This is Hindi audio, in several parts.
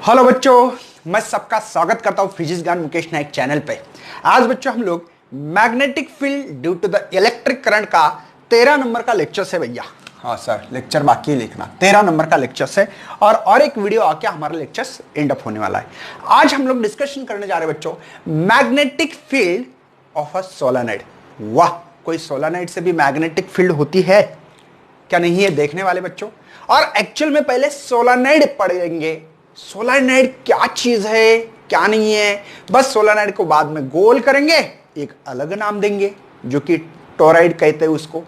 हेलो बच्चों, मैं सबका स्वागत करता हूं फिजिक्स ज्ञान मुकेश नायक चैनल पे। आज बच्चों हम लोग magnetic field due to the electric current का 13 नंबर का लेक्चर से भैया। हाँ सर, लेक्चर बाकी लिखना, 13 नंबर का लेक्चर से और एक वीडियो आके हमारा लेक्चर एंड अप होने वाला है। आज हम लोग डिस्कशन करने जा रहे हैं बच्चों magnetic field of a solenoid. वाह, कोई सोलेनोइड से भी मैग्नेटिक फील्ड होती है क्या? नहीं है, देखने वाले बच्चों। और एक्चुअल में पहले सोलेनोइड पढ़ेंगे, सोलेनोइड क्या चीज है क्या नहीं है। बस सोलेनोइड को बाद में गोल करेंगे, एक अलग नाम देंगे जो कि टोरॉइड कहते हैं उसको,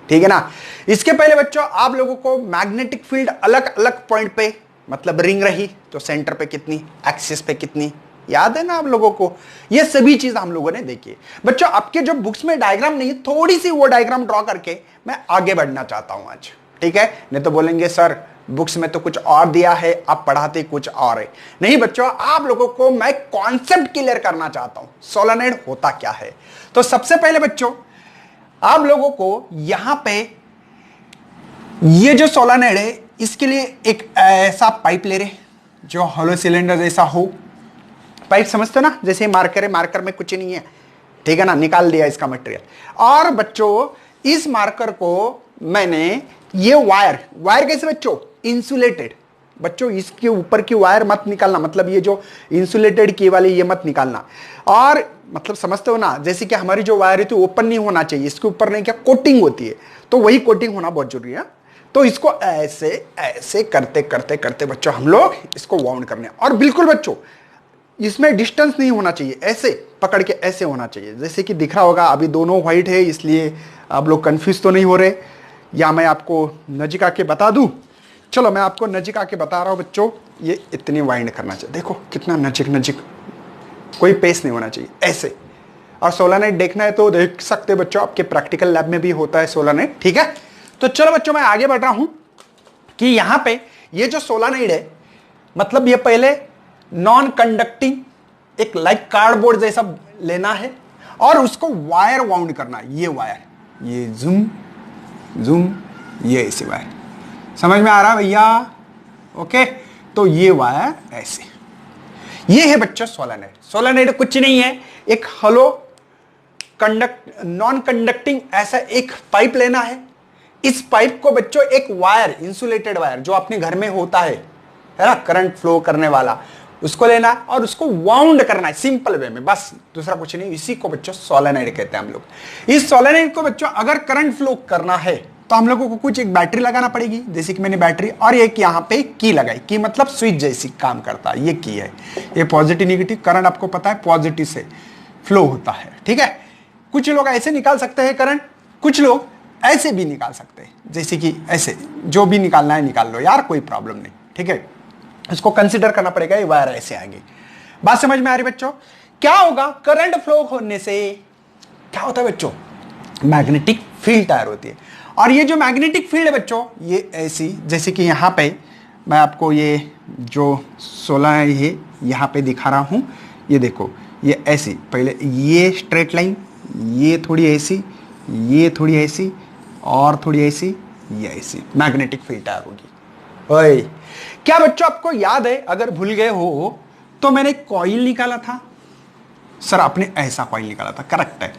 ठीक है ना। इसके पहले बच्चों आप लोगों को मैग्नेटिक फील्ड अलग अलग पॉइंट पे, मतलब रिंग रही तो सेंटर पे कितनी, एक्सिस पे कितनी, याद है ना आप लोगों को। ये सभी चीज हम लोगों ने देखी है बच्चों। आपके जो बुक्स में डायग्राम नहीं है, थोड़ी सी वो डायग्राम ड्रॉ करके मैं आगे बढ़ना चाहता हूं आज, ठीक है। नहीं तो बोलेंगे सर बुक्स में तो कुछ और दिया है, आप पढ़ाते कुछ और है। नहीं बच्चों, आप लोगों को मैं कॉन्सेप्ट क्लियर करना चाहता हूं, सोलेनोइड होता क्या है। तो सबसे पहले बच्चों आप लोगों को यहां पे ये जो सोलेनोइड है इसके लिए एक ऐसा पाइप ले रहे जो हॉलो सिलेंडर जैसा हो। पाइप समझते ना, जैसे मार्कर है, मार्कर में कुछ नहीं है, ठीक है ना, निकाल दिया इसका मटेरियल। और बच्चों इस मार्कर को मैंने ये वायर कैसे बच्चों, इंसुलेटेड। बच्चों इसके ऊपर की वायर मत निकालना, मतलब ये जो इंसुलेटेड की वाली ये मत निकालना। और मतलब समझते हो ना, जैसे कि हमारी जो वायर है तो ओपन नहीं होना चाहिए, इसके ऊपर नहीं क्या कोटिंग होती है, तो वही कोटिंग होना बहुत जरूरी है। तो इसको ऐसे ऐसे करते करते करते बच्चों हम लोग इसको वाउंड करने, और बिल्कुल बच्चों इसमें डिस्टेंस नहीं होना चाहिए, ऐसे पकड़ के ऐसे होना चाहिए। जैसे कि दिख रहा होगा अभी दोनों व्हाइट है, इसलिए आप लोग कंफ्यूज तो नहीं हो रहे, या मैं आपको नजीक आके बता दूं। चलो मैं आपको नजीक आके बता रहा हूं बच्चों, ये इतनी वाइंड करना चाहिए, देखो कितना नजीक नजीक, कोई पेस नहीं होना चाहिए, ऐसे। और सोलेनोइड देखना है तो देख सकते हो बच्चों, आपके प्रैक्टिकल लैब में भी होता है सोलेनोइड, ठीक है। तो चलो बच्चों मैं आगे बढ़ रहा हूं कि यहां पे ये जो सोलेनोइड है, मतलब ये पहले नॉन कंडक्टिंग एक लाइक कार्डबोर्ड जैसा लेना है और उसको वायर वाउंड करना है। ये वायर, ये जूम जूम, ये ऐसे वायर, समझ में आ रहा है भैया? ओके, तो ये वायर ऐसे, ये है बच्चों सोलेनोइड। सोलेनोइड कुछ नहीं है, एक हॉलो नॉन कंडक्टिंग ऐसा एक पाइप लेना है। इस पाइप को बच्चों एक वायर, इंसुलेटेड वायर जो अपने घर में होता है ना, करंट फ्लो करने वाला, उसको लेना है और उसको वाउंड करना है सिंपल वे में, बस दूसरा कुछ नहीं। इसी को बच्चों सोलेनोइड कहते हैं हम लोग। इस सोलेनोइड को बच्चों अगर करंट फ्लो करना है तो हम लोगों को कुछ एक बैटरी लगाना पड़ेगी, जैसे कि मैंने बैटरी, और एक यहां पे की लगाई, की मतलब स्विच जैसी काम करता है, ये की है। ये पॉजिटिव नेगेटिव करंट आपको पता है पॉजिटिव से फ्लो होता है, ठीक है। कुछ लोग ऐसे निकाल सकते हैं करंट, कुछ लोग ऐसे भी निकाल सकते हैं, जैसे कि ऐसे, जो भी निकालना है निकाल लो यार, कोई प्रॉब्लम नहीं, ठीक है। इसको कंसीडर करना पड़ेगा, ये वायर ऐसे आएंगे। बात समझ में आ रही बच्चों? क्या होगा, करंट फ्लो होने से क्या होता है बच्चों, मैग्नेटिक फील्ड तैयार होती है। और ये जो मैग्नेटिक फील्ड है बच्चों, ये ऐसी, जैसे कि यहां पे मैं आपको ये जो 16 है यहां पे दिखा रहा हूं, ये देखो, ये ऐसी, पहले ये स्ट्रेट लाइन, ये थोड़ी ऐसी, ये थोड़ी ऐसी, और थोड़ी ऐसी, ये ऐसी, मैग्नेटिक फील्ड तैयार होगी। ओए, क्या बच्चों आपको याद है, अगर भूल गए हो तो मैंने कॉइल निकाला था सर, आपने ऐसा कॉइल निकाला था, करेक्ट है।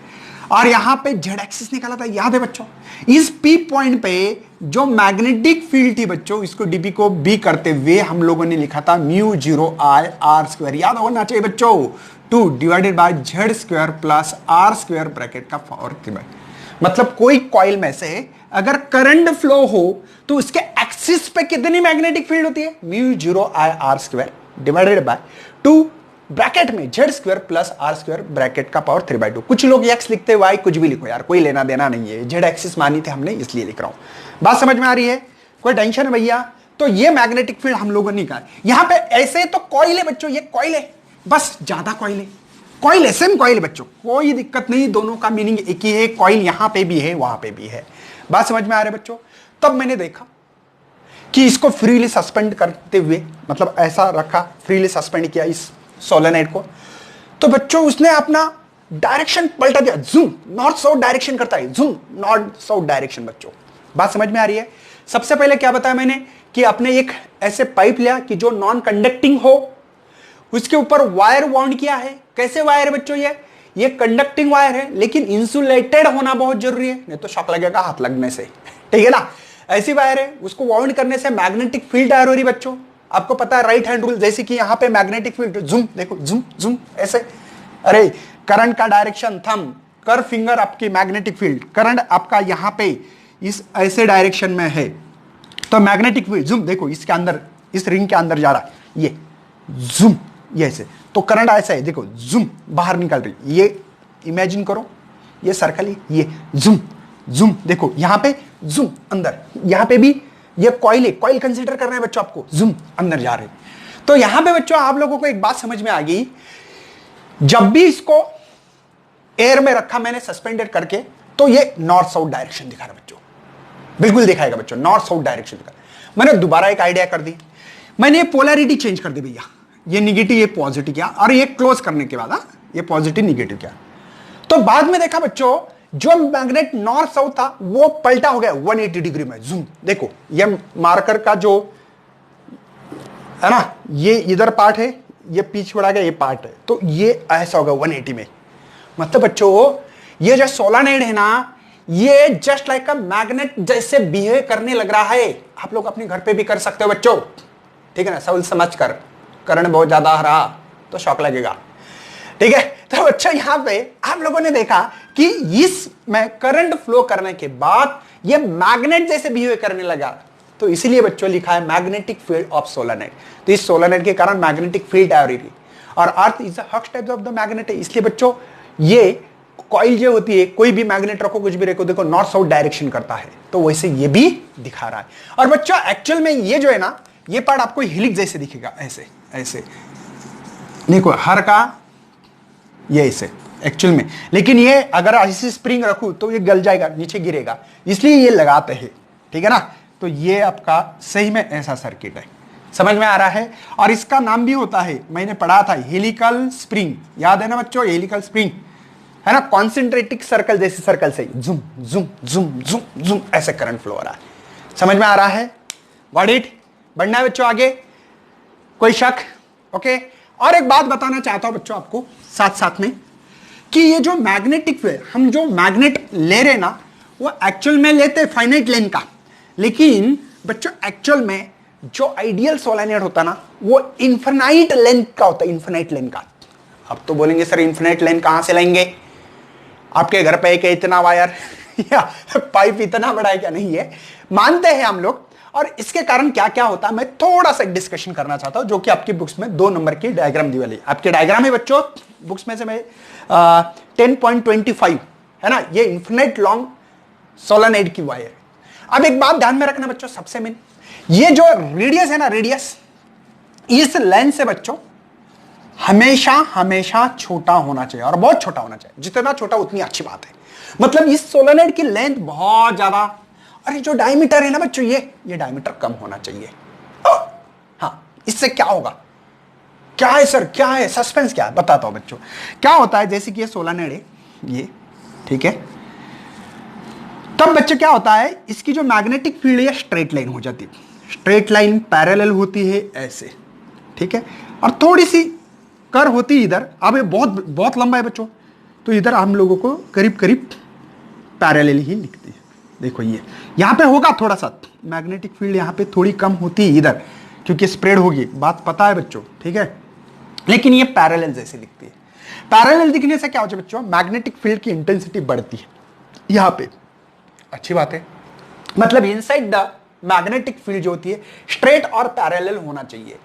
और यहां पे जेड एक्सिस निकाला था, याद है बच्चों। इस पी पॉइंट पे जो मैग्नेटिक फील्ड थी बच्चों, इसको डीपी को बी करते हुए हम लोगों ने लिखा था म्यू 0 I R स्क्वायर, याद होना चाहिए बच्चों, 2 divided by z square plus r square bracket का पावर 3। मतलब कोई कॉइल में से अगर करंट फ्लो हो तो उसके एक्सिस पे कितनी मैग्नेटिक फील्ड होती है, mu 0 I R square divided by 2 bracket में z square plus r square bracket का पावर 3/2। कुछ लोग एक्स लिखते हैं, वाई कुछ भी लिखो यार, कोई लेना देना नहीं है, जेड एक्सिस मानी थे हमने इसलिए लिख रहा हूं। बात समझ में आ रही है? कोई टेंशन है भैया? तो ये मैग्नेटिक फील्ड हम लोगों ने निकाला। यहां पे ऐसे तो कॉइल है बच्चों, ये कॉइल है, बस ज्यादा कॉइल है, कॉइल है, सेम कॉइल बच्चों, कोई दिक्कत नहीं, दोनों का मीनिंग एक ही है, कॉइल यहां पे भी है वहां पे भी है। बात समझ में आ रही है बच्चों? तब मैंने देखा कि इसको फ्रीली सस्पेंड करते हुए, मतलब ऐसा रखा, फ्रीली सस्पेंड किया इस सोलेनोइड को, तो बच्चों उसने अपना डायरेक्शन पलटा दिया, जूम, नॉर्थ साउथ डायरेक्शन करता है, जूम नॉर्थ साउथ डायरेक्शन बच्चों। बात समझ में आ रही है? सबसे पहले क्या बताया मैंने कि आपने एक ऐसे पाइप लिया कि जो नॉन कंडक्टिंग हो, उसके ऊपर वायर वाउंड किया है। कैसे वायर है बच्चों? ये कंडक्टिंग वायर है, लेकिन इंसुलेटेड होना बहुत जरूरी है, नहीं तो शॉक लगेगा हाथ लगने से, ठीक है ना। ऐसी वायर है, उसको वाउंड करने से मैग्नेटिक फील्ड तैयार हो रही बच्चों। आपको पता है राइट हैंड रूल, जैसे कि यहां पे मैग्नेटिक फील्ड जूम, देखो जूम जूम ऐसे। अरे करंट का डायरेक्शन थंब, कर फिंगर आपकी मैग्नेटिक फील्ड, करंट आपका यहां पे इस ऐसे डायरेक्शन में है, तो मैग्नेटिक फील्ड जूम, देखो इसके अंदर, इस रिंग के अंदर जा रहा है, ये जूम, ये ऐसे, तो करंट ऐसा है, देखो जूम बाहर निकल रही। ये इमेजिन करो, ये सर्कल, ये जूम जूम, देखो यहां पे जूम अंदर, यहां पे भी ये कॉइल है, कॉइल कंसीडर कर रहे हैं बच्चों, आपको जूम अंदर जा रहे। तो यहां पे बच्चों आप लोगों को एक बात समझ में आ गई, जब भी इसको एयर में रखा मैंने सस्पेंडेड करके, तो ये नॉर्थ साउथ डायरेक्शन दिखा रहा है बच्चों, बिल्कुल दिखाएगा बच्चों, नॉर्थ साउथ डायरेक्शन दिखा। मैंने दोबारा एक आइडिया कर दी, मैंने ये पोलैरिटी चेंज कर दी भैया, ये निगेटिव ये पॉजिटिव किया, और ये क्लोज करने के बाद ये पॉजिटिव निगेटिव किया। तो बाद में देखा बच्चों, जो मैग्नेट नॉर्थ साउथ था वो पलटा हो गया 180 डिग्री में, जूम, देखो ये मार्कर का जो है ना, ये इधर पार्ट है, ये पीछे बढ़ा गया, ये पार्ट है, तो ये ऐसा होगा 180 में। मतलब बच्चों ये जो सोलेनोइड है ना, ये जस्ट लाइक अ मैग्नेट जैसे बिहेव करने लग रहा है। आप लोग अपने घर पे भी कर सकते हो बच्चों, ठीक है ना, सब समझ कर। करंट बहुत ज्यादा आ रहा तो शॉक लगेगा, ठीक है। तो बच्चों यहां पे आप लोगों ने देखा कि इस में करंट फ्लो करने के बाद ये मैग्नेट जैसे बिहेव करने लगा, तो इसीलिए बच्चों लिखा है मैग्नेटिक फील्ड ऑफ सोलेनोइड। तो इस सोलेनोइड के कारण मैग्नेटिक फील्ड आ रही थी, और earth is the hux type of the magnet है, इसलिए बच्चों ये कॉइल जो होती है, कोई भी मैग्नेट रखो, कुछ भी रखो, देखो नॉर्थ साउथ डायरेक्शन करता है, तो वैसे ये भी दिखा रहा है। और बच्चों एक्चुअल में ये जो है ना, ये पार्ट आपको हेलिक्स जैसे दिखेगा, ऐसे ऐसे, देखो हर का ये ऐसे एक्चुअल में, लेकिन ये अगर ऐसी स्प्रिंग रखूं तो ये गल जाएगा, नीचे गिरेगा, इसलिए ये लगाते हैं, ठीक है ना। तो ये आपका सही में ऐसा सर्किट है, समझ में आ रहा है। और इसका नाम भी होता है, मैंने पढ़ा था, हेलिकल स्प्रिंग, याद है ना बच्चों, हेलिकल स्प्रिंग है ना, कॉन्सेंट्रेटिक सर्कल जैसे सर्कल से जुम जुम जुम जुम जुम ऐसे करंट फ्लो हो रहा है, समझ में आ रहा है। Got it? बढ़ना है बच्चों आगे, कोई शक? ओके। और एक बात बताना चाहता हूं बच्चों आपको साथ साथ में, कि ये जो मैग्नेटिक फील्ड, हम जो मैग्नेट ले रहे ना, वो एक्चुअल में लेते फाइनाइट लेंथ का, लेकिन बच्चों एक्चुअल में जो आइडियल सोलेनोइड होता ना, वो इनफिनाइट लेंथ का होता है, इनफिनाइट लेंथ का। अब तो बोलेंगे सर इनफिनाइट लेंथ कहां से लेंगे, आपके घर पे क्या इतना वायर या पाइप इतना बड़ा है क्या? नहीं है, मानते हैं हम लोग। और इसके कारण क्या क्या होता है, मैं थोड़ा सा डिस्कशन करना चाहता हूं, जो कि आपकी बुक्स में 2 नंबर की डायग्राम दी वाली, आपके डायग्राम है बच्चों बुक्स में से, मैं 10.25 है ना, ये इन्फिनिट लॉन्ग सोलेनोइड की वायर। अब एक बात ध्यान में रखना बच्चों, सबसे मेन, ये जो रेडियस है ना, रेडियस इस लेंथ से बच्चों हमेशा हमेशा छोटा होना चाहिए, और बहुत छोटा होना चाहिए, जितना छोटा उतनी अच्छी बात है। मतलब इस सोलेनोइड की लेंथ बहुत ज्यादा, और जो डायमीटर है ना बच्चों, ये डायमीटर कम होना चाहिए। हाँ, इससे क्या होगा, क्या है सर, क्या है, सस्पेंस क्या है, बताता हूं बच्चों। क्या होता है, जैसे कि ये सोलेनोइड है, ये ठीक है, तब बच्चे क्या होता है, इसकी जो मैग्नेटिक फील्ड है स्ट्रेट लाइन हो जाती है, स्ट्रेट लाइन पैरेलल होती है ऐसे, ठीक है, और थोड़ी सी कर होती है इधर। अब ये बहुत बहुत लंबा है बच्चों, तो इधर हम लोगों को करीब करीब पैरेलल ही लिखती है। देखो ये यहां पे होगा थोड़ा सा मैग्नेटिक फील्ड, यहां पे थोड़ी कम होती है इधर, क्योंकि स्प्रेड होगी, बात पता है बच्चों, ठीक है, लेकिन ये पैरेलल जैसे दिखती है। पैरेलल दिखने से क्या होता है बच्चों, मैग्नेटिक फील्ड की इंटेंसिटी बढ़ती है यहां पे, अच्छी बात है। मतलब इनसाइड द मैग्नेटिक फील्ड जो होती है स्ट्रेट और पैरेलल होना चाहिए।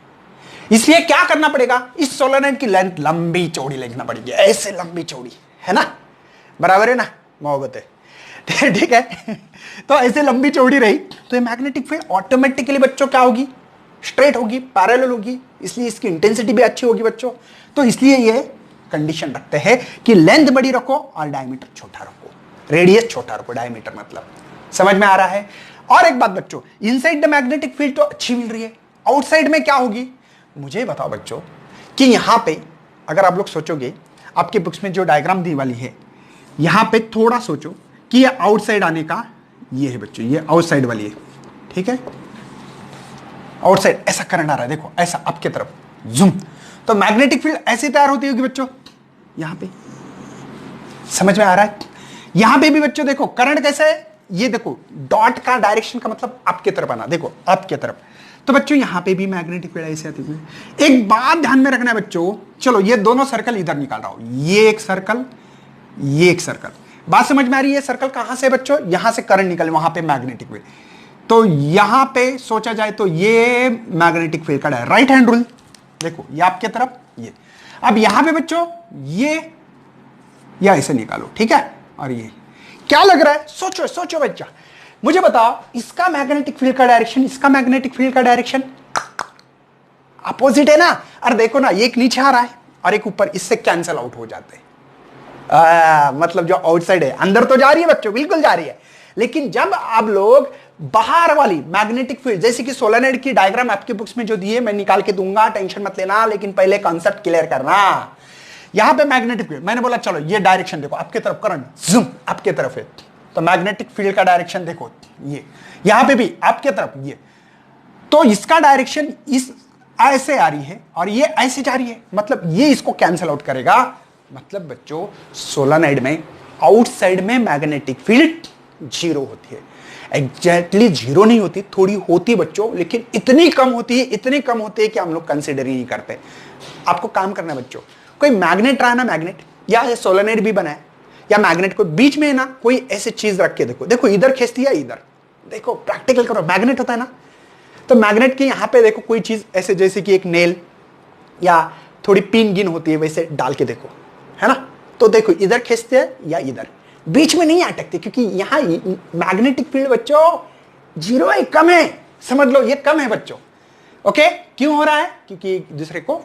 इसलिए क्या करना पड़ेगा, इस सोलेनोइड की लेंथ लंबी चौड़ी लिखना पड़ेगी, ऐसे लंबी चौड़ी, है ना, बराबर है ना, मोहब्बत है, ठीक है। तो ऐसे लंबी चौड़ी रही तो ये मैग्नेटिक फील्ड ऑटोमेटिकली बच्चों क्या होगी, स्ट्रेट होगी, पैरेलल होगी, इसलिए इसकी इंटेंसिटी भी अच्छी होगी बच्चों। तो इसलिए ये कंडीशन रखते हैं कि लेंथ बड़ी रखो और डायमीटर छोटा रखो, रेडियस छोटा रखो, डायमीटर मतलब, समझ में आ रहा है। और एक बात बच्चों, इनसाइड द मैग्नेटिक फील्ड तो अच्छी मिल रही है, आउटसाइड में क्या होगी, मुझे बताओ बच्चों, कि यहां पे अगर आप लोग सोचोगे, आपके बुक्स में जो डायग्राम दी वाली है, यहां पे थोड़ा सोचो कि ये आउटसाइड आने का ये है बच्चों, ये आउटसाइड वाली है, ठीक है, आउटसाइड ऐसा करंट आ रहा है, देखो ऐसा आपके तरफ जूम, तो मैग्नेटिक फील्ड ऐसे तैयार होती होगी बच्चों, यहां पे समझ में आ रहा है। यहां पे भी बच्चों देखो करंट कैसा है, ये देखो डॉट का डायरेक्शन का मतलब आपके तरफ आना, देखो आपके तरफ, तो बच्चों यहां पे भी मैग्नेटिक फील्ड ऐसे आती है। एक बात ध्यान में रखना है बच्चों, चलो ये दोनों सर्कल इधर निकाल रहा हूं, ये एक सर्कल, ये एक सर्कल, बात समझ में आ रही है। सर्कल कहां से बच्चों, यहां से करंट निकले, वहां पे मैग्नेटिक फील्ड, तो यहां पे सोचा जाए तो ये मैग्नेटिक फील्ड का राइट हैंड रूल, देखो ये आपके तरफ ये, अब यहां पे बच्चों ये या ऐसे निकालो, ठीक है। और ये क्या लग रहा है, सोचो सोचो बच्चा, मुझे बताओ इसका मैग्नेटिक फील्ड का डायरेक्शन, इसका मैग्नेटिक फील्ड का डायरेक्शन अपोजिट है ना। और देखो ना, एक नीचे आ रहा है और एक ऊपर, इससे कैंसल आउट हो जाते हैं। मतलब जो आउटसाइड है, अंदर तो जा रही है बच्चों, बिल्कुल जा रही है, लेकिन जब आप लोग बाहर वाली मैग्नेटिक फील्ड, जैसे कि सोलेनॉइड की डायग्राम आपके बुक्स में जो दी है मैं निकाल के दूंगा, टेंशन मत लेना, लेकिन पहले कॉन्सेप्ट क्लियर करना। यहां पे मैग्नेटिक फील्ड, मैंने बोला चलो ये डायरेक्शन देखो, आपके तरफ करंट जूम आपके तरफ है, तो मैग्नेटिक फील्ड का डायरेक्शन देखो ये, यहां पे भी आपके तरफ ये, तो इसका डायरेक्शन इस ऐसे आ रही है और ये ऐसे जा रही है, मतलब ये इसको कैंसिल आउट करेगा। मतलब बच्चों सोलेनॉइड में आउटसाइड में मैग्नेटिक फील्ड जीरो होती है, एग्जैक्टली जीरो नहीं होती, थोड़ी होती बच्चों, लेकिन इतनी कम होती है, इतनी कम होती है कि हम लोग कंसिडर ही नहीं करते। आपको काम करना है बच्चों, कोई मैग्नेट रहा ना, मैग्नेट या सोलेनॉइड भी बना है, या मैग्नेट को बीच में ना कोई ऐसी चीज रख के देखो, देखो इधर खींचती है इधर, देखो प्रैक्टिकल करो, मैग्नेट होता है ना, तो मैग्नेट के यहां पे देखो कोई चीज ऐसे, जैसे कि एक नेल या थोड़ी पिन गिन होती है, वैसे डाल के देखो, है ना, तो देखो इधर खींचते हैं या इधर, बीच में नहीं अटकते, क्योंकि यहां मैग्नेटिक फील्ड बच्चों जीरो है, कम है, समझ लो ये कम है बच्चों। ओके, क्यों हो रहा है, क्योंकि एक दूसरे को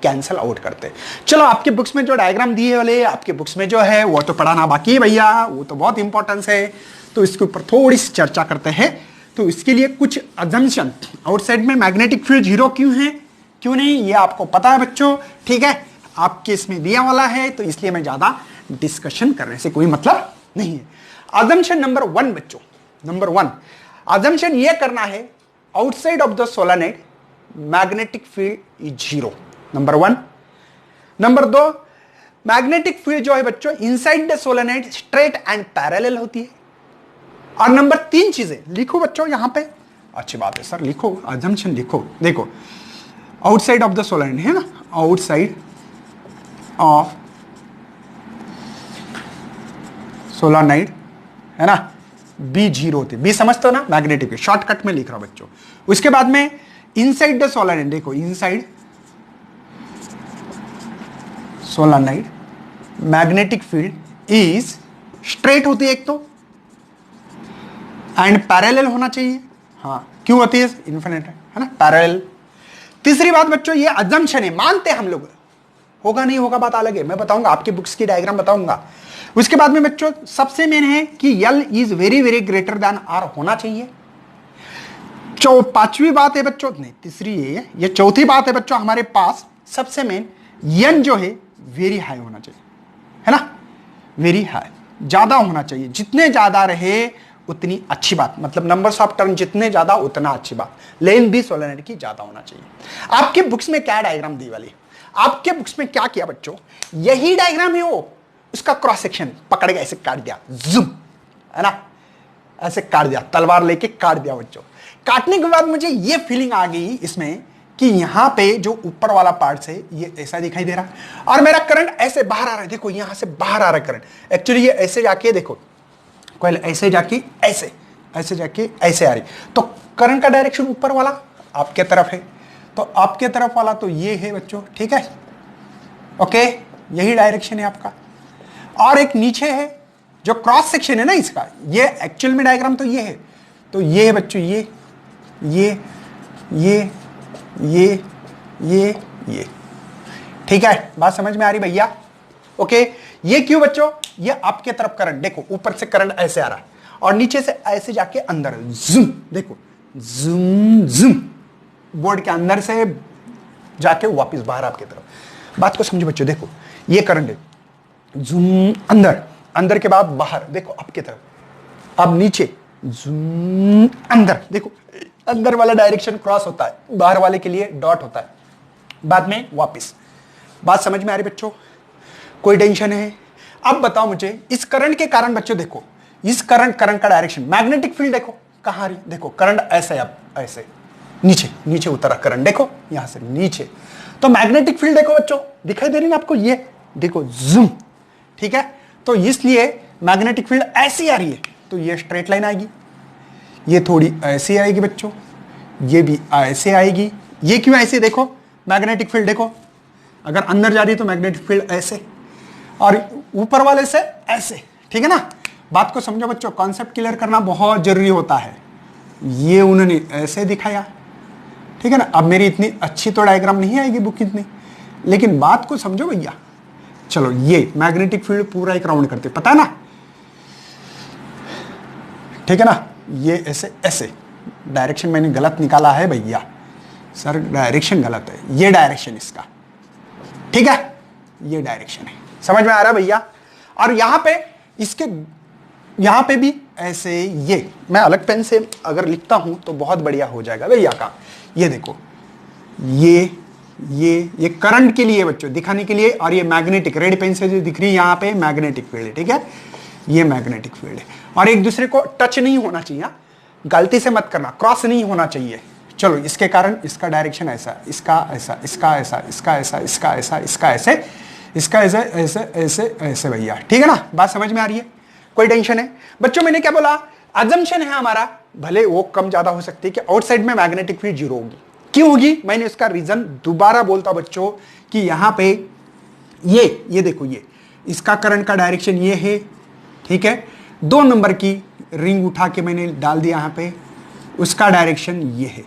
कैंसल आउट करते। चलो आपके बुक्स में जो डायग्राम दिए वाले, आपके बुक्स में जो है वो तो पढ़ाना बाकी है भैया, वो तो बहुत इंपॉर्टेंस है, तो इसके ऊपर थोड़ी सी चर्चा करते हैं। तो इसके लिए कुछ अजम्पशन, आउटसाइड में मैग्नेटिक फील्ड जीरो क्यों है, क्यों नहीं, ये आपको पता है बच्चों, ठीक है, आपके इसमें दिया वाला है, तो इसलिए मैं ज्यादा डिस्कशन करने से कोई मतलब नहीं है। अजम्पशन नंबर 1 बच्चों, नंबर 1 अजम्पशन ये करना है, outside of the solenoid magnetic field is zero, number 1। Number 2, magnetic field जो है बच्चों inside the solenoid straight and parallel होती है। और नंबर 3 चीजें लिखो बच्चों यहां पे, अच्छी बात है सर, लिखो अजम्पशन लिखो, देखो आउटसाइड ऑफ द सोलेनॉइड है ना, आउटसाइड ऑफ सोलेनॉइड है ना, बी जीरो होती है, बी समझते हो ना, मैग्नेटिक फील्ड, शॉर्टकट में लिख रहा हूं बच्चों। उसके बाद में इनसाइड द सोलेनॉइड, देखो inside solenoid magnetic field is straight होती है एक तो, एंड पैरेलल होना चाहिए, हाँ क्यों होती है, इन्फिनिट है ना, पैरेलल। तीसरी बात बच्चों, ये अजम्पशन है, मानते हैं हम लोग, होगा नहीं होगा बात अलग है, मैं बताऊंगा, आपके बुक्स की डायग्राम बताऊंगा। उसके बाद में बच्चों सबसे मेन है कि l is very very greater than r होना चाहिए। पांचवी बात है बच्चों, नहीं तीसरी है ये, चौथी बात है बच्चों हमारे पास सबसे मेन, यन जो है वेरी हाई होना चाहिए, है ना, वेरी हाई, ज्यादा होना चाहिए, जितने ज्यादा रहे उतनी अच्छी बात, मतलब नंबर्स ऑफ टर्न जितने ज्यादा उतना अच्छी बात, लेन दी सोलेनॉइड की ज्यादा होना चाहिए। आपके बुक्स में क्या डायग्राम दी वाली, आपके बुक्स में क्या किया बच्चों, यही डायग्राम है वो, उसका क्रॉस सेक्शन पकड़ के ऐसे काट दिया, जूम, है ना, ऐसे काट दिया, तलवार लेके काट दिया बच्चों। काटने के बाद मुझे ये फीलिंग आ गई इसमें कि यहां पे जो ऊपर वाला पार्ट है ये ऐसा दिखाई दे रहा है और मेरा करंट ऐसे बाहर आ रहा है, देखो यहां से बाहर आ रहा है करंट, एक्चुअली ये ऐसे जाके देखो कोई ऐसे जाके ऐसे, ऐसे जाके ऐसे आ रही, तो करंट का डायरेक्शन ऊपर वाला आपके तरफ है, तो आपके तरफ वाला तो ये है बच्चों, ठीक है, ओके, यही डायरेक्शन है आपका। और एक नीचे है जो क्रॉस सेक्शन है ना इसका, ये एक्चुअल में डायग्राम तो ये है, तो ये है बच्चों ये ये ये ये ये, ठीक है, बात समझ में आ रही भैया, ओके। ये क्यों बच्चों, ये आपके तरफ करंट, देखो ऊपर से करंट ऐसे आ रहा है और नीचे से ऐसे जाके अंदर जूम, देखो जूम जूम, बोर्ड के अंदर से जाके वापस बाहर आपके तरफ। बात को समझो बच्चों, देखो ये करंट है, जूम अंदर, अंदर के बाद बाहर, देखो आपके तरफ, अब नीचे जूम अंदर, देखो अंदर वाला डायरेक्शन क्रॉस होता है, बाहर वाले के लिए डॉट होता है, बाद में वापस। बात समझ में आ रही बच्चों? कोई टेंशन है? अब बताओ मुझे, इस करंट के कारण बच्चों देखो, इस करंट का डायरेक्शन, मैग्नेटिक फील्ड देखो कहां आ रही, देखो करंट ऐसे, अब ऐसे नीचे नीचे उतरा करंट, देखो यहां से नीचे, तो मैग्नेटिक फील्ड देखो बच्चों, दिखाई दे रही ना आपको, ये देखो जूम, ठीक है। तो इसलिए मैग्नेटिक फील्ड ऐसी आ रही है, तो ये स्ट्रेट लाइन आएगी, ये थोड़ी ऐसे आएगी बच्चों, ये भी ऐसे आएगी। ये क्यों ऐसे? देखो मैग्नेटिक फील्ड देखो, अगर अंदर जा रही है तो मैग्नेटिक फील्ड ऐसे, और ऊपर वाले से ऐसे, ठीक है ना। बात को समझो बच्चों, कॉन्सेप्ट क्लियर करना बहुत जरूरी होता है। ये उन्होंने ऐसे दिखाया, ठीक है ना। अब मेरी इतनी अच्छी तो डायग्राम नहीं आएगी बुक इतनी, लेकिन बात को समझो भैया। चलो ये मैग्नेटिक फील्ड पूरा एक राउंड करते, पता है ना, ठीक है ना। ये ऐसे ऐसे, डायरेक्शन मैंने गलत निकाला है भैया, सर डायरेक्शन गलत है, ये डायरेक्शन इसका, ठीक है, ये डायरेक्शन है, समझ में आ रहा है भैया। और यहां पे इसके, यहां पे भी ऐसे, ये मैं अलग पेन से अगर लिखता हूं तो बहुत बढ़िया हो जाएगा भैया का। ये देखो, ये करंट के लिए बच्चों दिखाने के लिए, और ये मैग्नेटिक, रेड पेन से जो दिख रही है यहां पे मैग्नेटिक फील्ड है, ठीक है, ये मैग्नेटिक फील्ड है। और एक दूसरे को टच नहीं होना चाहिए, गलती से मत करना, क्रॉस नहीं होना चाहिए। चलो इसके कारण इसका डायरेक्शन ऐसा, इसका ऐसा, इसका ऐसा, इसका ऐसा, इसका ऐसा, इसका ऐसे, इसका ऐसे ऐसे ऐसे ऐसे भैया, ठीक है ना। बात समझ में आ रही है? कोई टेंशन है बच्चों? मैंने क्या बोला, अजम्पशन है हमारा, भले वो कम ज्यादा हो सकती है कि आउटसाइड में मैग्नेटिक फील्ड जीरो होगी। क्यों होगी? मैंने इसका रीजन दोबारा बोलता बच्चों कि यहां पे ये देखो, ये इसका करंट का डायरेक्शन ये है, ठीक है। 2 नंबर की रिंग उठा के मैंने डाल दिया यहां पे, उसका डायरेक्शन ये है।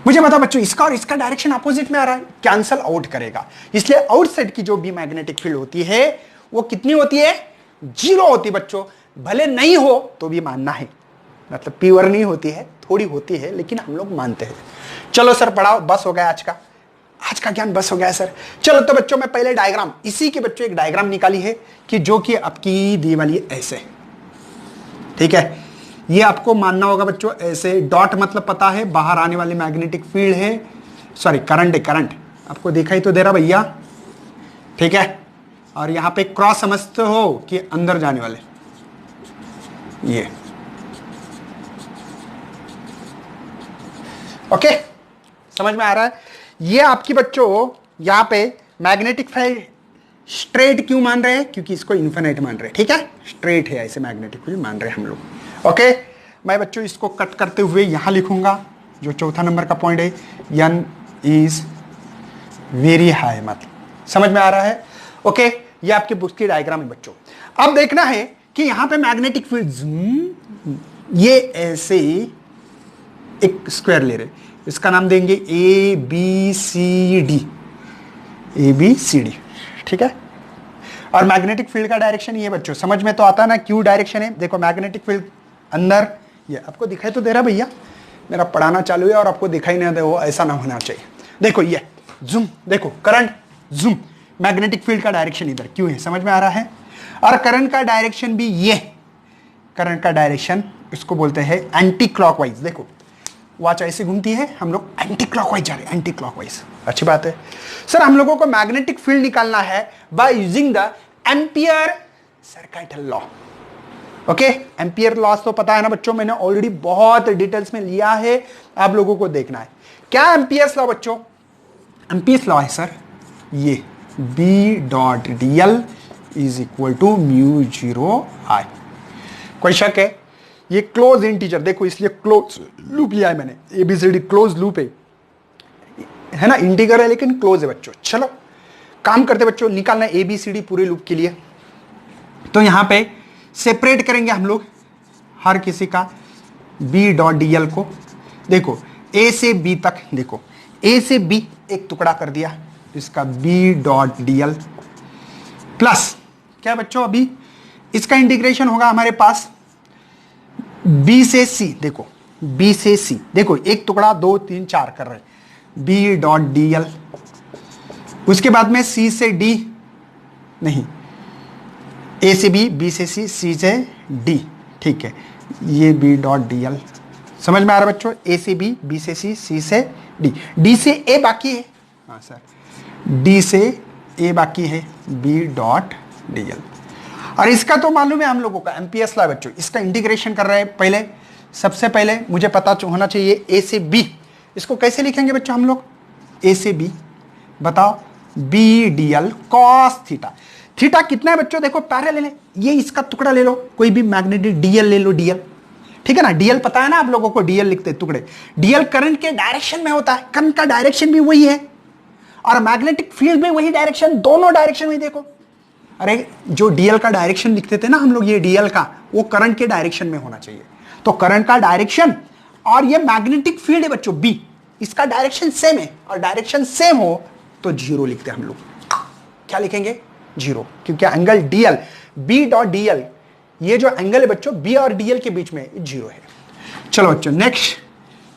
मुझे बता बच्चों, इसका और इसका डायरेक्शन अपोजिट में आ रहा है, कैंसल आउट करेगा। इसलिए आउटसाइड की जो भी मैग्नेटिक फील्ड होती है वो कितनी होती है? जीरो होती है बच्चों। भले नहीं हो तो भी मानना है, मतलब प्योर नहीं होती है, थोड़ी होती है, लेकिन हम लोग मानते हैं। चलो सर पढ़ाओ, बस हो गया आज का ज्ञान बस हो गया सर। चलो तो बच्चों मैं पहले डायग्राम, इसी के बच्चों एक डायग्राम निकाली है कि जो कि आपकी दी वाली है ऐसे, ठीक है। ये आपको मानना होगा बच्चों ऐसे, डॉट मतलब पता है बाहर आने वाली मैग्नेटिक फील्ड है, सॉरी करंट है, करंट आपको दिखाई तो दे रहा भैया, ठीक है। और यहां पे क्रॉस समझते हो कि अंदर जाने वाले, ये ओके, समझ में आ रहा है? ये आपकी बच्चों यहां पे मैग्नेटिक फील्ड स्ट्रेट क्यों मान रहे हैं? क्योंकि इसको इन्फिनिट मान रहे हैं, ठीक है, स्ट्रेट है, ऐसे मैग्नेटिक फील्ड मान रहे हैं हम लोग। ओके, मैं बच्चों इसको कट करते हुए यहां लिखूंगा, जो चौथा नंबर का पॉइंट है, एन इज वेरी हाई, मतलब समझ में आ रहा है? ओके, ये आपके बुक की डायग्राम है बच्चों। अब देखना है कि यहां पे मैग्नेटिक फील्ड ये ऐसे एक स्क्वायर ले रहे, इसका नाम देंगे A B C D, A B C D, ठीक है। और मैग्नेटिक फील्ड का डायरेक्शन ये बच्चों समझ में तो आता है ना, क्यों डायरेक्शन है? देखो मैग्नेटिक फील्ड अंदर, ये आपको दिखाई तो दे रहा भैया, मेरा पढ़ाना चालू है और आपको दिखाई नहीं दे, वो ऐसा ना होना चाहिए। देखो ये जूम, देखो करंट जूम, मैग्नेटिक फील्ड का डायरेक्शन इधर क्यों है, समझ में आ रहा है? और करंट का डायरेक्शन भी ये, करंट का डायरेक्शन इसको बोलते हैं एंटी क्लॉकवाइज। देखो वॉच ऐसे घूमती है, हम लोग एंटी क्लॉकवाइज जा रहे हैं, एंटी क्लॉकवाइज, अच्छी बात है। सर हम लोगों को मैग्नेटिक फील्ड निकालना है by using the ampere circuital law. Okay, ampere law तो पता है ना बच्चों, मैंने ऑलरेडी बहुत डिटेल्स में लिया है, आप लोगों को देखना है। क्या एम्पियर्स लॉ बच्चों? एम्पियर्स लॉ है सर ये, B dot D L is equal to mu zero I. कोई शक है? ये क्लोज इंटीजर, देखो इसलिए क्लोज लूप लिया है मैंने, एबीसीडी क्लोज लूप है ना, इंटीजर है लेकिन क्लोज है बच्चों। चलो काम करते बच्चों, निकालना है एबीसीडी पूरे लूप के लिए। तो यहां पे सेपरेट करेंगे हम लोग हर किसी का बी डॉट डी एल को। देखो ए से बी तक, देखो ए से बी एक टुकड़ा कर दिया, इसका B dot D L plus क्या बच्चों, अभी इसका इंटीग्रेशन होगा हमारे पास बी से सी। देखो बी से सी, देखो एक टुकड़ा 2 3 4 कर रहे, बी डॉट डी एल, उसके बाद में सी से डी, नहीं ए से बी, बी से सी, सी से डी, ठीक है, ये बी डॉट डी एल समझ में आ रहा है बच्चों? ए से बी, बी से सी, सी से डी, डी से ए बाकी है, हाँ सर, डी से ए बाकी है, बी डॉट डी एल। और इसका तो मालूम है हम लोगों का एमपीएस ला बच्चों, इसका इंटीग्रेशन कर रहे हैं। पहले सबसे पहले मुझे पता होना चाहिए ए से बी, इसको कैसे लिखेंगे बच्चों हम लोग? ए से बी, बताओ, B D L cos theta. Theta कितना है बच्चों? देखो पैरेलल है, ये इसका टुकड़ा ले लो, कोई भी मैग्नेटिक डीएल ले लो, डीएल, ठीक है ना? डीएल पता है ना आप लोगों को, डीएल लिखते हैं टुकड़े। डीएल करंट के डायरेक्शन में होता है, करंट का डायरेक्शन भी वही है और मैग्नेटिक फील्ड में वही डायरेक्शन, दोनों डायरेक्शन में देखो। अरे जो डीएल का डायरेक्शन लिखते थे ना हम लोग, ये डीएल का, वो करंट के डायरेक्शन में होना चाहिए। तो करंट का डायरेक्शन और ये मैग्नेटिक फील्ड है बच्चों बी, इसका डायरेक्शन सेम है, और डायरेक्शन सेम हो तो जीरो लिखते हैं हम लोग। क्या लिखेंगे? जीरो, क्योंकि angle DL, B dot DL, ये जो एंगल है बच्चों बी और डीएल के बीच में, जीरो है। चलो बच्चों नेक्स्ट,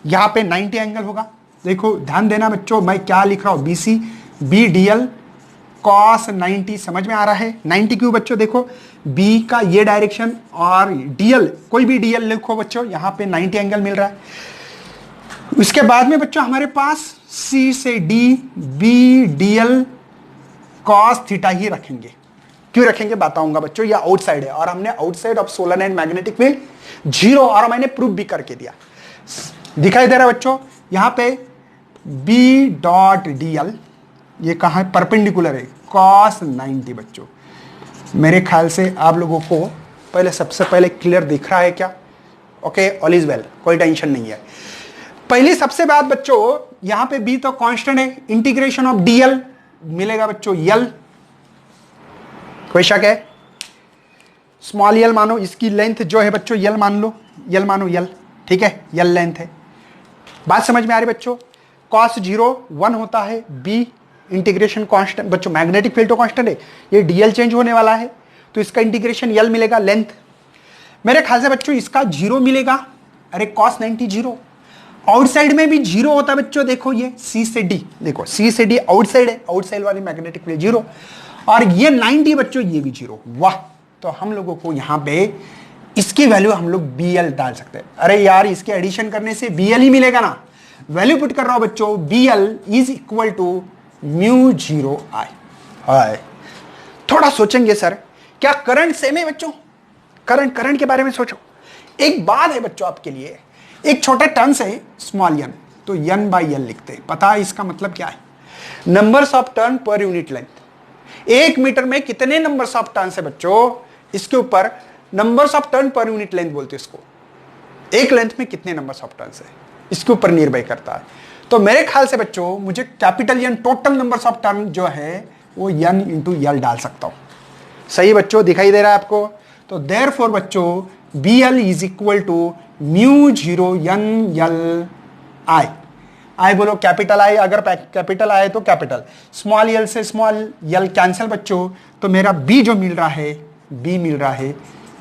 यहां पे 90 एंगल होगा। देखो ध्यान देना बच्चों, मैं क्या लिख रहा हूं, बीसी बी डीएल कॉस 90, समझ में आ रहा है? 90 क्यों बच्चों? देखो बी का ये डायरेक्शन और डीएल, कोई भी डीएल लिखो बच्चों, यहां पे 90 एंगल मिल रहा है। उसके बाद में बच्चों हमारे पास सी से D, B DL cos theta ही रखेंगे। क्यों रखेंगे बताऊंगा बच्चों, ये आउटसाइड है और हमने outside of solenoid magnetic field zero, और मैंने प्रूफ भी करके दिया। दिखाई दे रहा है बच्चों यहां पे बी डॉट डीएल, ये कहां है? परपेंडिकुलर है, कॉस 90 बच्चों। मेरे ख्याल से आप लोगों को पहले सबसे पहले क्लियर दिख रहा है क्या? ओके, ऑल इज वेल, कोई टेंशन नहीं है। पहली सबसे बात बच्चों, यहां पे बी तो कांस्टेंट है, इंटीग्रेशन ऑफ डीएल मिलेगा बच्चों यल, कोई शक है? स्मॉल यल मानो, इसकी लेंथ जो है बच्चों यल मान लो, यल मानो यल, ठीक है, यल लेंथ है। बात समझ में आ रही बच्चों? कॉस 0 1 होता है, बी इंटीग्रेशन कांस्टेंट बच्चों, मैग्नेटिक फील्ड तो कांस्टेंट है, ये डीएल चेंज होने वाला है तो इसका इंटीग्रेशन यल मिलेगा, लेंथ। मेरे ख्याल से बच्चों इसका 0 मिलेगा। अरे कॉस 90 0, आउटसाइड में भी 0 होता है बच्चों। देखो ये सी से डी, देखो सी से डी आउटसाइड है, आउटसाइड वाली मैग्नेटिक फील्ड 0, और ये 90 बच्चों, ये भी 0। वाह, तो हम लोगों को यहां पे इसकी वैल्यू हम लोग BL डाल सकते हैं। अरे यार इसके एडिशन करने से BL ही मिलेगा ना। वैल्यू पुट कर रहा हूं बच्चों, BL is equal to mu 0 I। हाय, थोड़ा सोचेंगे सर, क्या करंट सेम है बच्चों? करंट के बारे में सोचो। एक बात है बच्चों आपके लिए, एक छोटा टर्म्स है स्मॉल n, तो n बाई l लिखते हैं। पता है इसका मतलब क्या है? Numbers of turn per unit length. 1 metre में कितने नंबर्स ऑफ टर्न्स है बच्चों, इसके ऊपर numbers of turn per unit length बोलते हैं इसको। एक लेंथ में कितने नंबर्स ऑफ टर्न्स है, इसके ऊपर निर्भर करता है। तो मेरे ख्याल से बच्चों मुझे capital N total numbers of turn जो है वो n इंटू यल डाल सकता हूं। सही बच्चों, दिखाई दे रहा है आपको? तो देयरफॉर बच्चों BL is equal to mu 0 n l I। I बोलो कैपिटल आई, अगर कैपिटल आई तो कैपिटल, स्मॉल यल से स्मॉल यल कैंसिल बच्चों, तो मेरा B जो मिल रहा है, B मिल रहा है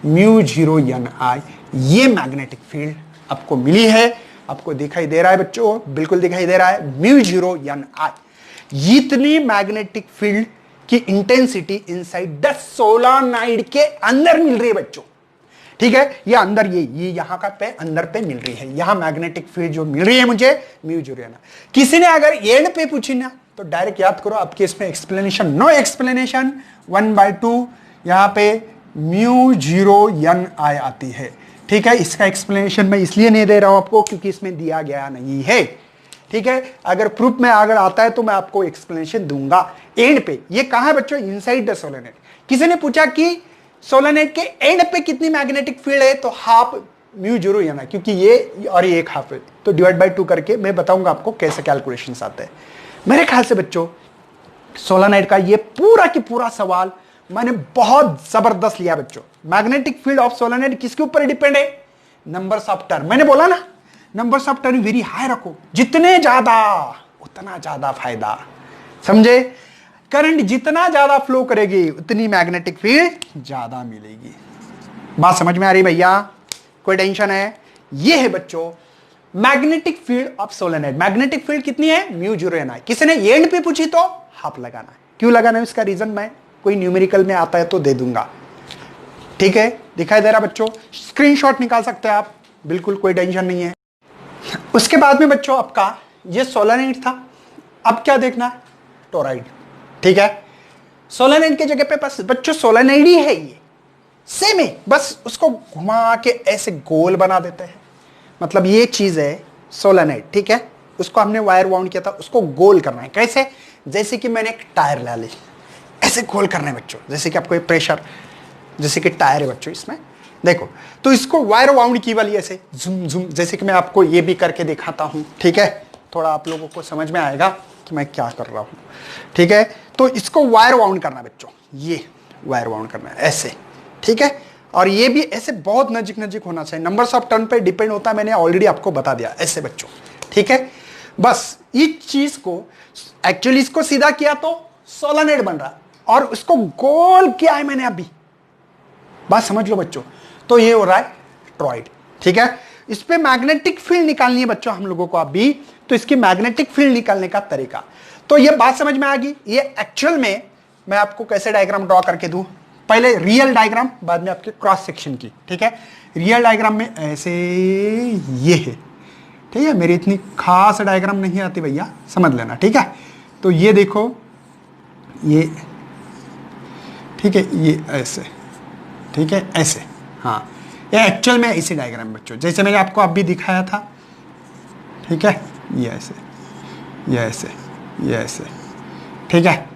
म्यू 0 n I। ये मैग्नेटिक फील्ड आपको मिली है, आपको दिखाई दे रहा है बच्चों? बिल्कुल दिखाई दे रहा है, म्यू 0 n I। इतनी मैग्नेटिक फील्ड की इंटेंसिटी इनसाइड द सोलेनोइड के अंदर मिल रही है बच्चों, ठीक है? ये अंदर, ये यहां का पे अंदर पे मिल रही है, यहां मैग्नेटिक फील्ड जो मिल रही है मुझे म्यू 0 n I। किसी ने अगर एंड पे पूछी ना तो डायरेक्ट याद करो, आपके इसमें एक्सप्लेनेशन, नो एक्सप्लेनेशन, 1/2 यहां पे म्यू 0 n I आती है, ठीक है? इसका एक्सप्लेनेशन मैं इसलिए नहीं दे रहा हूं आपको क्योंकि इसमें दिया गया नहीं है, ठीक है? अगर प्रूफ में अगर आता है तो मैं आपको एक्सप्लेनेशन दूंगा एंड पे। ये कहां है बच्चों? Inside the solenoid. किसी ने पूछा कि सोलेनोइड के एंड पे कितनी मैग्नेटिक फील्ड है, तो हाफ म्यू 0 n I, क्योंकि ये और ये एक हाफ है, तो डिवाइड बाय 2 करके मैं बताऊंगा आपको कैसे कैलकुलेशंस आते हैं। मेरे ख्याल से बच्चों सोलेनोइड का ये पूरा की पूरा सवाल मैंने बहुत जबरदस्त लिया बच्चों। मैग्नेटिक फील्ड ऑफ सोलेनोइड किसके ऊपर डिपेंड है? Numbers of turn. मैंने बोला ना, numbers of turn very high रखो, जितने ज्यादा उतना ज्यादा फायदा, समझे? करंट जितना ज्यादा फ्लो करेगी उतनी मैग्नेटिक फील्ड ज्यादा मिलेगी। बात समझ में आ रही भैया? कोई टेंशन है? ये है बच्चों magnetic field of solenoid. Magnetic field कितनी है? Mu 0 n I। किसी ने एंड पे पूछी तो हाफ लगाना है। क्यों लगाना है इसका रीजन मैं कोई न्यूमेरिकल में आता है तो दे दूंगा, ठीक है? दिखाई दे रहा बच्चों? स्क्रीनशॉट निकाल सकते हैं आप, बिल्कुल कोई टेंशन नहीं है। उसके बाद में बच्चों आपका ये सोलेनोइड था, अब क्या देखना है, टोराइड। ठीक है, सोलेनोइड की जगह पे बस बच्चों सोलेनोइड ही है, ये सेम है, बस उसको घुमा के ऐसे गोल बना देते हैं। मतलब ये चीज है सोलेनोइड। ठीक है, उसको हमने वायर वाउंड किया था, उसको गोल करना है। कैसे? जैसे कि मैंने एक टायर ला ली, ऐसे गोल करना है बच्चों। जैसे कि आपको ये प्रेशर, जैसे कि टायर है बच्चों, इसमें देखो, तो इसको वायर वाउंड की वाली ऐसे झुम झुम, जैसे कि मैं आपको ये भी करके दिखाता हूं। ठीक है, थोड़ा आप लोगों को समझ में आएगा कि मैं क्या कर रहा हूं। ठीक है, तो इसको वायर वाउंड करना है बच्चों, ये वायर वाउंड करना है ऐसे। ठीक है, और ये भी ऐसे बहुत नजीक नजीक होना चाहिए। नंबर्स ऑफ टर्न पे डिपेंड होता है, मैंने ऑलरेडी आपको बता दिया, ऐसे बच्चों। ठीक है, बस इस चीज को एक्चुअली इसको सीधा किया तो सोलेनोइड बन रहा, और उसको गोल किया है मैंने अभी, बात समझ लो बच्चों। तो ये हो रहा है टोरॉइड। ठीक है, इस पे मैग्नेटिक फील्ड निकालनी है बच्चों हम लोगों को अभी, तो इसकी मैग्नेटिक फील्ड निकालने का तरीका, तो ये बात समझ में आ गई। ये एक्चुअल में मैं आपको कैसे डायग्राम ड्रॉ करके दूं, पहले रियल डायग्राम, बाद में आपके क्रॉस सेक्शन की। ठीक है, रियल डायग्राम में ऐसे ये है। ठीक है, मेरी इतनी खास डायग्राम नहीं आती भैया, समझ लेना। ठीक है, तो ये देखो, ये ठीक है, ये ऐसे, ठीक है, ऐसे, हाँ, ये एक्चुअल में ऐसे डायग्राम बच्चों, जैसे मैंने आपको अभी दिखाया था। ठीक है, ये ऐसे, ये ऐसे, ये ऐसे, ठीक है,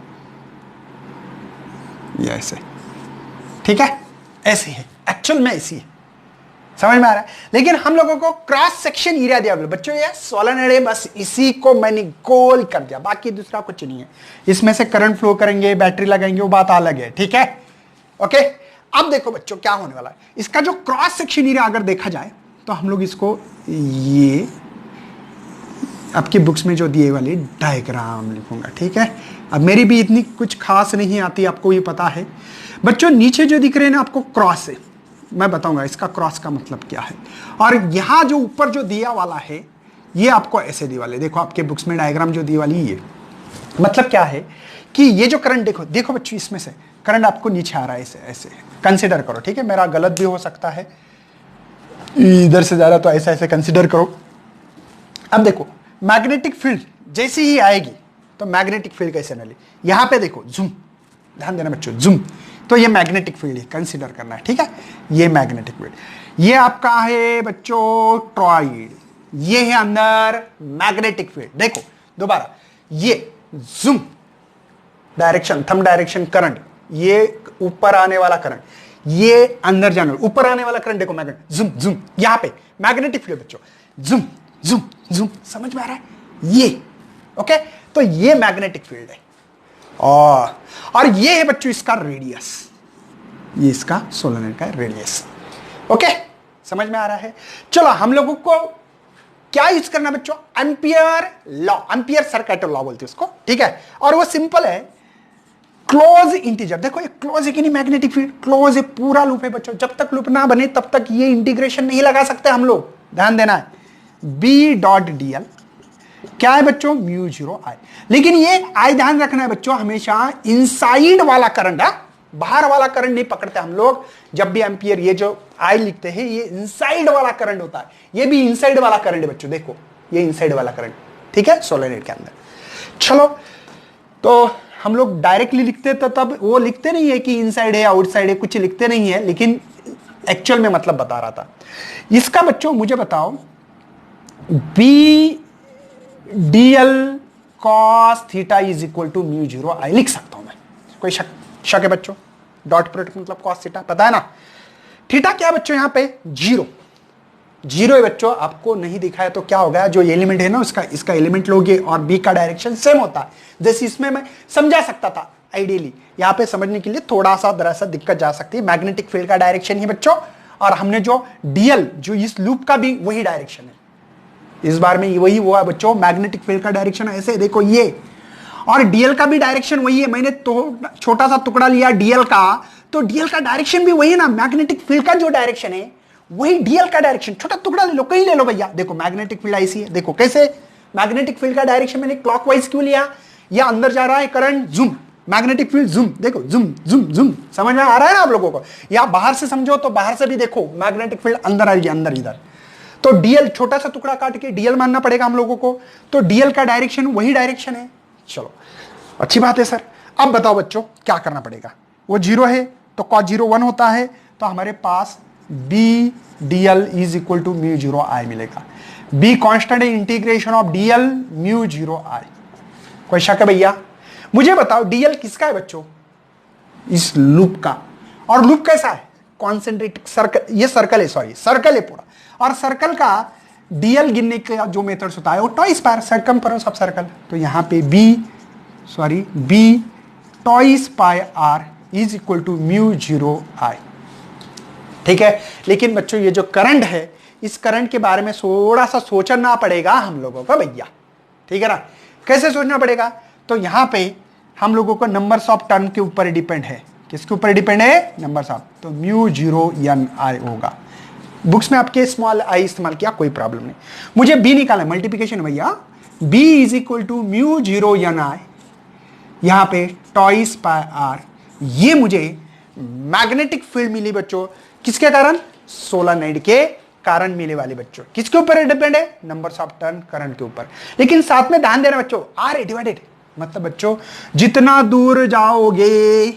ये ऐसे। ठीक है, ऐसे है, एक्चुअल में ऐसी है, समझ में आ रहा है। लेकिन हम लोगों को क्रॉस सेक्शन एरिया दिया बच्चों, ये सोलेनोइड है, बस इसी को मैंने गोल कर दिया, बाकी दूसरा कुछ नहीं है। इसमें से करंट फ्लो करेंगे, बैटरी लगाएंगे, वो बात अलग है। ठीक है, ओके। अब देखो बच्चों क्या होने वाला है, इसका जो क्रॉस सेक्शन एरिया अगर देखा जाए तो हम लोग इसको, ये आपकी बुक्स में जो दिए वाली डायग्राम लिखूंगा। ठीक है, अब मेरी भी इतनी कुछ खास नहीं आती, आपको ये पता है बच्चों। नीचे जो दिख रहे हैं ना आपको क्रॉस है, मैं बताऊंगा इसका क्रॉस का मतलब क्या है। और यहां जो ऊपर जो दिया वाला है, ये आपको ऐसे दिए वाले, देखो आपके बुक्स में डायग्राम जो दी वाली, ये मतलब क्या है कि ये जो करंट, देखो देखो बच्चों, इसमें से करंट आपको नीचे आ रहा है, ऐसे ऐसे कंसिडर करो। ठीक है, मेरा गलत भी हो सकता है, इधर से जा रहा, तो ऐसा ऐसे कंसिडर करो। अब देखो मैग्नेटिक फील्ड जैसे ही आएगी तो मैग्नेटिक फील्ड कैसे नली, यहां पे देखो जूम, ध्यान देना बच्चों, जूम, तो ये मैग्नेटिक फील्ड है, कंसीडर करना है। ठीक है, ये मैग्नेटिक फील्ड, ये आपका है बच्चों टोरॉइड, ये है अंदर मैग्नेटिक फील्ड। देखो दोबारा, ये zoom direction, thumb direction current, ये ऊपर आने वाला करंट, ये अंदर जाने वाला, ऊपर आने वाला करंट, देखो मैग्नेट, जूम जूम, यहां पे मैग्नेटिक फील्ड बच्चों, जूम जूम जूम, समझ में आ रहा है ये? ओके, तो ये मैग्नेटिक फील्ड है, और ये है बच्चों इसका रेडियस, ये इसका सोलेनोइड का रेडियस। ओके, समझ में आ रहा है? चलो हम लोगों को क्या यूज करना बच्चों, ampere law, ampere circuit law बोलते हैं उसको। ठीक है, और वो सिंपल है, क्लोज इंटीजर, देखो ये क्लोज है कि नहीं, मैग्नेटिक फील्ड क्लोज है, पूरा लूप है बच्चों, जब तक लूप ना बने तब तक ये इंटीग्रेशन नहीं लगा सकते हम लोग, ध्यान देना है। बी डॉट डी एल क्या है बच्चों, म्यू जीरो आई। लेकिन ये आई ध्यान रखना है बच्चों, हमेशा इनसाइड वाला करंट, बाहर वाला करंट नहीं पकड़ते हम लोग। जब भी एम्पियर ये जो आई लिखते हैं, ये इनसाइड वाला करंट होता है, ये भी इनसाइड वाला करंट है बच्चों, देखो ये इनसाइड वाला करंट। ठीक है, सोलेनोइड के अंदर। चलो, तो हम लोग डायरेक्टली लिखते तो तब वो लिखते नहीं है कि इनसाइड है आउटसाइड है, कुछ लिखते नहीं है, लेकिन एक्चुअल में मतलब बता रहा था इसका। बच्चों मुझे बताओ, B D L cos theta is equal to mu zero I लिख सकता हूं मैं, कोई शक है बच्चों? डॉट प्रोडक्ट मतलब कॉस थीटा, पता है ना? थीटा क्या बच्चों, यहां पे जीरो, जीरो है बच्चों, आपको नहीं दिखा है तो क्या होगा, जो एलिमेंट है ना उसका, इसका एलिमेंट लोगे और बी का डायरेक्शन सेम होता है। जैसे इसमें मैं समझा सकता था आइडियली, यहां पे समझने के लिए थोड़ा सा दरअसल दिक्कत जा सकती है। मैग्नेटिक फील्ड का डायरेक्शन ही बच्चों, और हमने जो डीएल, जो इस लूप का भी वही डायरेक्शन है, इस बार में वही हुआ बच्चों, मैग्नेटिक फील्ड का डायरेक्शन ऐसे देखो ये, और डीएल का भी डायरेक्शन वही है। मैंने तो छोटा सा टुकड़ा लिया डीएल का, तो डीएल का डायरेक्शन भी वही है ना, मैग्नेटिक फील्ड का जो डायरेक्शन है वही डीएल का डायरेक्शन। छोटा टुकड़ा ले लो, कहीं ले लो भैया, देखो मैग्नेटिक फील्ड ऐसी है, देखो कैसे मैग्नेटिक फील्ड का डायरेक्शन मैंने क्लॉकवाइज क्यों लिया, या अंदर जा रहा है current, zoom, magnetic field zoom, देखो जूम जूम जूम, समझ में आ रहा है ना आप लोगों को? या बाहर से समझो तो बाहर से भी देखो मैग्नेटिक फील्ड अंदर आ रही है, अंदर इधर। तो डीएल छोटा सा टुकड़ा काट के डीएल मानना पड़ेगा हम लोगों को, तो डीएल का डायरेक्शन वही डायरेक्शन है। चलो अच्छी बात है सर। अब बताओ बच्चों क्या करना पड़ेगा, वो 0 है तो cos 0 1 होता है, तो हमारे पास B DL is equal to mu 0 I मिलेगा। बी कांस्टेंट है, integration of DL mu 0 I. कोई शक है भैया? मुझे बताओ डीएल किसका है बच्चों? इस लूप का। और लूप कैसा है? कॉन्सेंट्रेटिक सर्कल, ये सर्कल है, सॉरी सर्कल है पूरा। और सर्कल का डीएल गिनने का जो मेथड्स होता है वो twice pi r, circumference of circle. तो यहां पे B twice pi r is equal to mu 0 I. ठीक है, लेकिन बच्चों ये जो करंट है, इस करंट के बारे में थोड़ा सा सोचना पड़ेगा हम लोगों को भैया। ठीक है ना? कैसे सोचना पड़ेगा? तो यहां पे हम लोगों को नंबर्स ऑफ टर्न के ऊपर डिपेंड है। किसके ऊपर डिपेंड है? Numbers of. तो म्यू 0 n आई होगा। बुक्स में आपके स्मॉल आई इस्तेमाल किया, कोई प्रॉब्लम नहीं। मुझे बी निकाला, मल्टीप्लिकेशन भैया। B is equal to mu 0 n I, यहां पे टॉइस पाई आर। ये मुझे मैग्नेटिक फील्ड मिली बच्चों, किसके कारण? सोलेनॉइड के कारण मिले वाले बच्चों। किसके ऊपर डिपेंड है? नंबर्स ऑफ टर्न करंट के ऊपर। लेकिन साथ में ध्यान देना बच्चों, आर ए डिवाइडेड, मतलब बच्चों जितना दूर जाओगे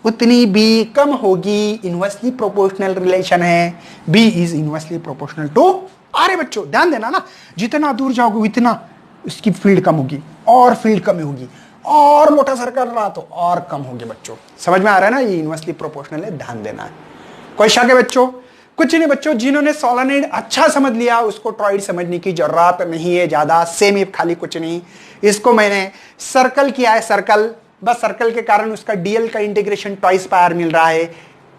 उतनी बी कम होगी। इनवर्सली प्रोपोर्शनल रिलेशन है, B is inversely proportional to r है बच्चों। ध्यान देना ना, जितना दूर जाओगे उतना उसकी फील्ड कम होगी, और फील्ड कम होगी, और मोटा सर्कल रहा तो और कम होगी बच्चों। समझ में आ रहा है ना? ये इनवर्सली प्रोपोर्शनल है, ध्यान देना है। कोई शक है बच्चों? कुछ नहीं बच्चों, जिन्होंने सोलेनॉइड अच्छा समझ लिया उसको टॉरॉइड समझने की जरूरत नहीं है ज्यादा। सेम ही खाली कुछ नहीं। इसको मैंने सर्कल किया है, सर्कल, बस सर्कल के कारण उसका डीएल का इंटीग्रेशन टॉइस पाई आर मिल रहा है,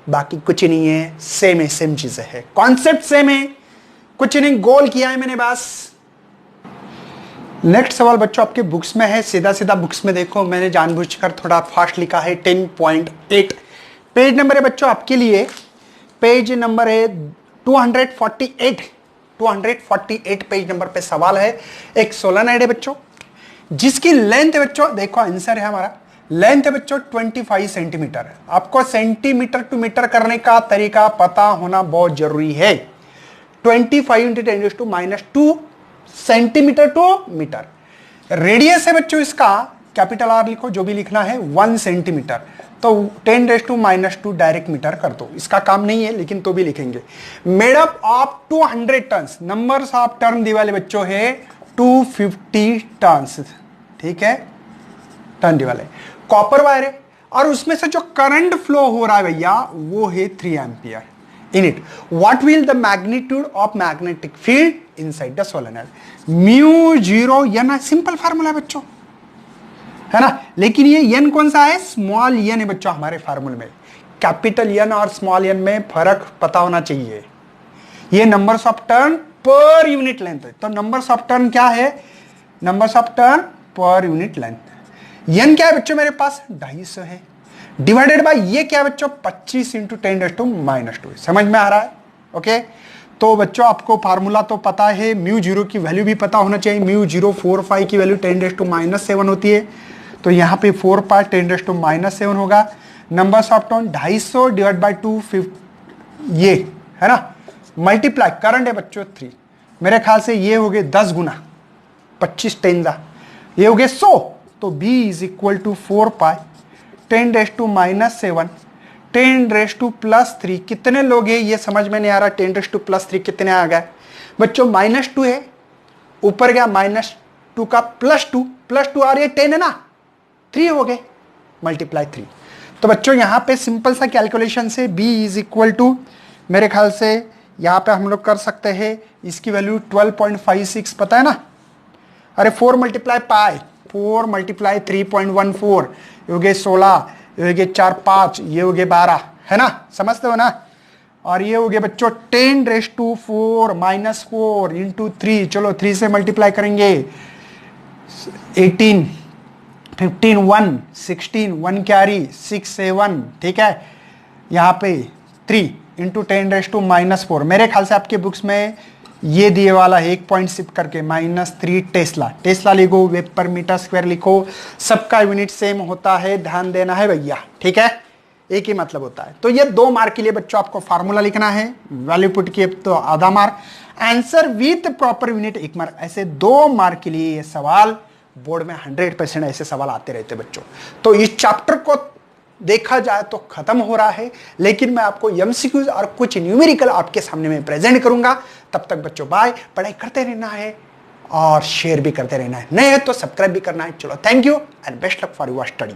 बाकी कुछ नहीं है। सेम है, सेम चीजें है, कॉन्सेप्ट सेम है, कुछ नहीं, गोल किया है मैंने बस। नेक्स्ट सवाल बच्चों आपके बुक्स में है, सीधा सीधा बुक्स में देखो, मैंने जानबूझकर थोड़ा फास्ट लिखा है। 10.8 पेज नंबर है बच्चों आपके लिए, पेज नंबर है 248 पेज नंबर पे सवाल है। एक सोलेनॉइड है बच्चों जिसकी लेंथ है बच्चों, देखो आंसर है हमारा, लेंथ है बच्चों 25 सेंटीमीटर। आपको सेंटीमीटर टू मीटर करने का तरीका पता होना बहुत जरूरी है। 25 × 10⁻² सेंटीमीटर टू मीटर। रेडियस है बच्चों इसका, कैपिटल आर लिखो, जो भी लिखना है, 1 सेंटीमीटर, तो 10⁻² डायरेक्ट मीटर कर दो। इसका काम नहीं है लेकिन तो भी लिखेंगे। Made up of 200 turns, numbers of turn दी वाले बच्चों है 250 टर्न्स। ठीक है, टर्न दी वाले कॉपर वायर है, और उसमें से जो करंट फ्लो हो रहा है भैया वो है 3 ampere in it. What will the magnitude of magnetic field inside the solenoid? Mu 0 n, simple formula है बच्चों, है ना? लेकिन ये n कौन सा है? स्मॉल n है बच्चों हमारे फार्मूले में। कैपिटल n और स्मॉल n में फर्क पता होना चाहिए। ये numbers of turn per unit length है। तो नंबर्स ऑफ टर्न क्या है? Numbers of turn per unit length. n क्या है बच्चों मेरे पास? 250 है, डिवाइडेड बाय ये क्या है बच्चों? 25 × 10⁻²। समझ में आ रहा है? ओके, तो बच्चों आपको फार्मूला तो पता है, म्यू 0 की वैल्यू भी पता होना चाहिए। म्यू 045 की वैल्यू 10⁻⁻7 होती है, तो यहाँ पे 4 पाई 10⁻⁻7 होगा। Numbers of turn 250 divide by 250, ये है ना, मल्टीप्लाई करंट है बच्चों 3, मेरे ख्याल से ये हो गए 10 गुना 25 10 ये हो गए 100। तो B इज इक्वल टू 4 पाई 10⁻⁻7 10⁻+3। कितने लोग हैं ये समझ में नहीं आ रहा? 10⁻+3 कितने आ गए बच्चों? -2 है, ऊपर गया -2 का +2 +2 आ रही है 10 है ना, 3 हो गए, मल्टीप्लाई 3। तो बच्चों यहाँ पे सिंपल सा कैलकुलेशन से B इज इक्वल टू, मेरे ख्याल से यहाँ पे हम लोग कर सकते हैं, इसकी वैल्यू 12.56 पता है ना? अरे 4 × पाई 4 × 3.14, ये हो गए 16, ये हो गए 4 5, ये हो गए 12, है ना? समझते हो ना? और ये हो गए बच्चों 10⁻⁴ -4 × 3, चलो 3 से मल्टीप्लाई करेंगे, 18 15 1 16 1 कैरी 6 7, ठीक है, यहाँ पे 3 × 10⁻⁻4। मेरे ख्याल से आपके बुक्स में ये दिए वाला है, 1 पॉइंट शिफ्ट करके -3 टेस्ला लिखो, वेबर मीटर स्क्वायर लिखो, सबका यूनिट सेम होता है, ध्यान देना है भैया। ठीक है, एक ही मतलब होता है। तो ये 2 मार्क के लिए बच्चों आपको फार्मूला लिखना है, वैल्यू पुट किए तो आधा mark, answer with proper unit 1 mark. ऐसे 2 मार्क के लिए ये सवाल बोर्ड में 100% ऐसे सवाल आते रहते बच्चों। तो इस चैप्टर को देखा जाए तो खत्म हो रहा है, लेकिन मैं आपको एमसीक्यूज और कुछ न्यूमेरिकल आपके सामने में प्रेजेंट करूंगा। तब तक बच्चों बाय, पढ़ाई करते रहना है और शेयर भी करते रहना है, नए है तो सब्सक्राइब भी करना है। चलो, thank you and best luck for your study.